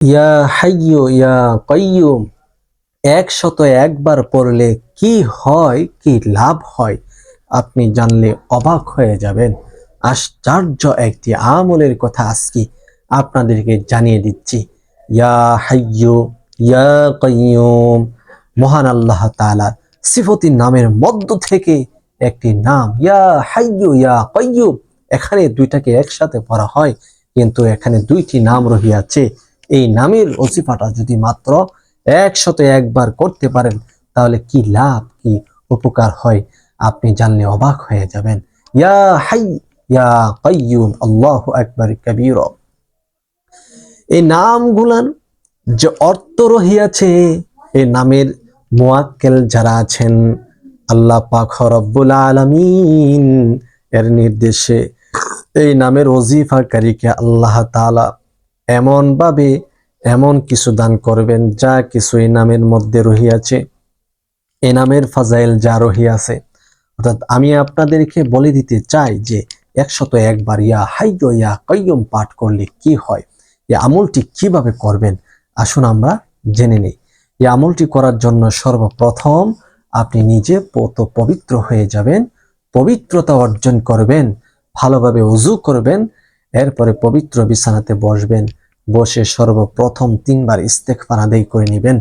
ইয়া হাইয়ু ইয়া কাইয়ুম ১০১ বার পড়লে কি হয়, কি লাভ হয় আপনি জানলে অবাক হয়ে যাবেন। আশ্চর্য একটি আমলের কথা আজকে আপনাদেরকে জানিয়ে দিচ্ছি। ইয়া হাইয়ু ইয়া কাইয়ুম, মহান আল্লাহ তাআলার সিফতি নামের মধ্য থেকে একটি নাম ইয়া হাইয়ু ইয়া কাইয়ুম। এখানে দুইটাকে একসাথে পড়া হয়, কিন্তু এখানে দুইটি নাম রহিয়াছে। এই নামের ওজিফাটা যদি মাত্র ১০১ বার করতে পারেন তাহলে কি লাভ, কি উপকার হয় আপনি জানলে অবাক হয়ে যাবেন। ইয়া হাই ইয়া কাইয়ুম, আল্লাহু আকবার কাবীরা। এই নামগুলার যে অর্থ রহিয়াছে, এই নামের মুয়াক্কেল যারা আছেন আল্লাহ পাক রব্বুল আলামিন এর নির্দেশে এই নামের ওজিফাকারীকে আল্লাহ তাআলা এমন ভাবে এমন কিছু দান করবেন যা কিছু এই নামের মধ্যে রহিয়াছে, এই নামের ফাজাইল যা রহিয়াছে। অর্থাৎ আমি আপনাদেরকে বলে দিতে চাই যে ১০১ বার ইয়া হাইয়ু ইয়া কাইয়ুম পাঠ করলে কি হয়, এই আমলটি কিভাবে করবেন আসুন আমরা জেনে নেই। এই আমলটি করার জন্য সর্বপ্রথম আপনি নিজে পবিত্র হয়ে যাবেন, পবিত্রতা অর্জন করবেন, ভালোভাবে ওযু করবেন, এরপরে পবিত্র বিছানাতে বসবেন। বসে সর্বপ্রথম ৩ বার ইস্তেগফার আদায় করে নেবেন।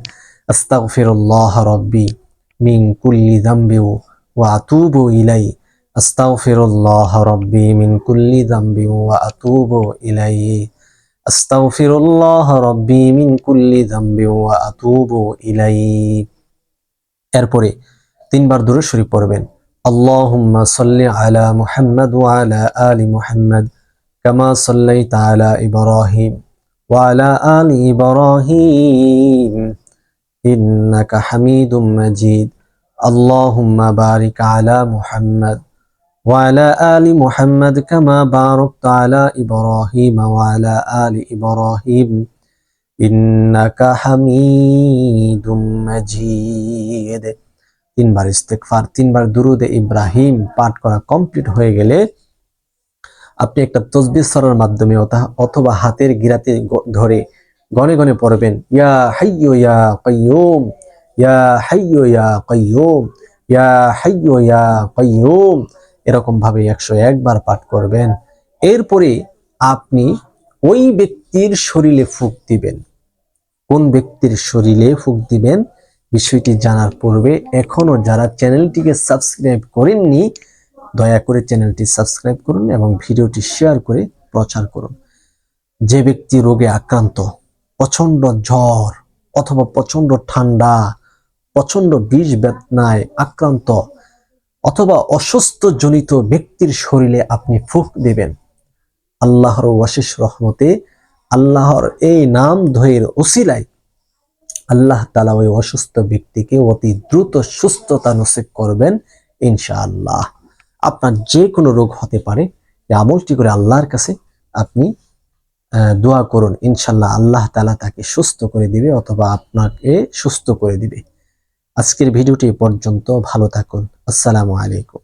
আস্তাগফিরুল্লাহ রাব্বি মিন কুল্লি যামবি ওয়া আতুবু ইলাইহি, আস্তাগফিরুল্লাহ রাব্বি মিন কুল্লি যামবি ওয়া আতুবু ইলাইহি, আস্তাগফিরুল্লাহ রাব্বি মিন কুল্লি যামবি ওয়া আতুবু ইলাইহি। এরপরে ৩ বার দুরূদ শরীফ পড়বেন। আল্লাহুম্মা সাল্লি আলা মুহাম্মাদ ওয়া আলা আলি মুহাম্মাদ কামা সাল্লাইতা আলা ইব্রাহিম ওয়া আলা আলি ইব্রাহিম ইন্নাকা হামিদুম মাজিদ। আল্লাহুম্মা বারিক আলা মুহাম্মাদ ওয়া আলা আলি মুহাম্মাদ কামা বারাকতা আলা ইব্রাহিম ওয়া আলা আলি ইব্রাহিম ইন্নাকা হামিদুম মাজিদ। ৩ বার ইস্তেগফার, ৩ বার দুরুদে ইব্রাহিম পাঠ করা কমপ্লিট হয়ে গেলে আপনি একটা তাসবিহ সরার মাধ্যমে অথবা হাতের গিরাতে ধরে গনে গনে পড়বেন ইয়া হাইয়ু ইয়া কাইয়ুম, ইয়া হাইয়ু ইয়া কাইয়ুম, ইয়া হাইয়ু ইয়া কাইয়ুম, এরকম ভাবে ১০১ বার পাঠ করবেন। এরপরে আপনি ওই ব্যক্তির শরীরে ফুঁক দিবেন। কোন ব্যক্তির শরীরে ফুঁক দিবেন বিষয়টি জানার পূর্বে এখনো যারা চ্যানেলটিকে সাবস্ক্রাইব করেননি দয়া করে চ্যানেলটি সাবস্ক্রাইব করুন এবং ভিডিওটি শেয়ার করে প্রচার করুন। যে ব্যক্তি রোগে আক্রান্ত, প্রচন্ড জ্বর অথবা প্রচন্ড ঠান্ডা, প্রচন্ড বিষ বেদনায় আক্রান্ত অথবা অসুস্থ জনিত ব্যক্তির শরীরে আপনি ফুঁক দেবেন। আল্লাহর অশেষ রহমতে আল্লাহর এই নাম ধয়ের ওসিলায় আল্লাহ তাআলা ওই অসুস্থ ব্যক্তিকে অতি দ্রুত সুস্থতা নসিব করবেন ইনশাআল্লাহ। আপনার যে কোনো রোগ হতে পারে, এই আমলটি করে আল্লাহর কাছে আপনি দোয়া করুন, ইনশাআল্লাহ আল্লাহ তাআলা তাকে সুস্থ করে দিবে অথবা আপনাকে সুস্থ করে দিবে। আজকের ভিডিওটি পর্যন্ত, ভালো থাকুন। আসসালামু আলাইকুম।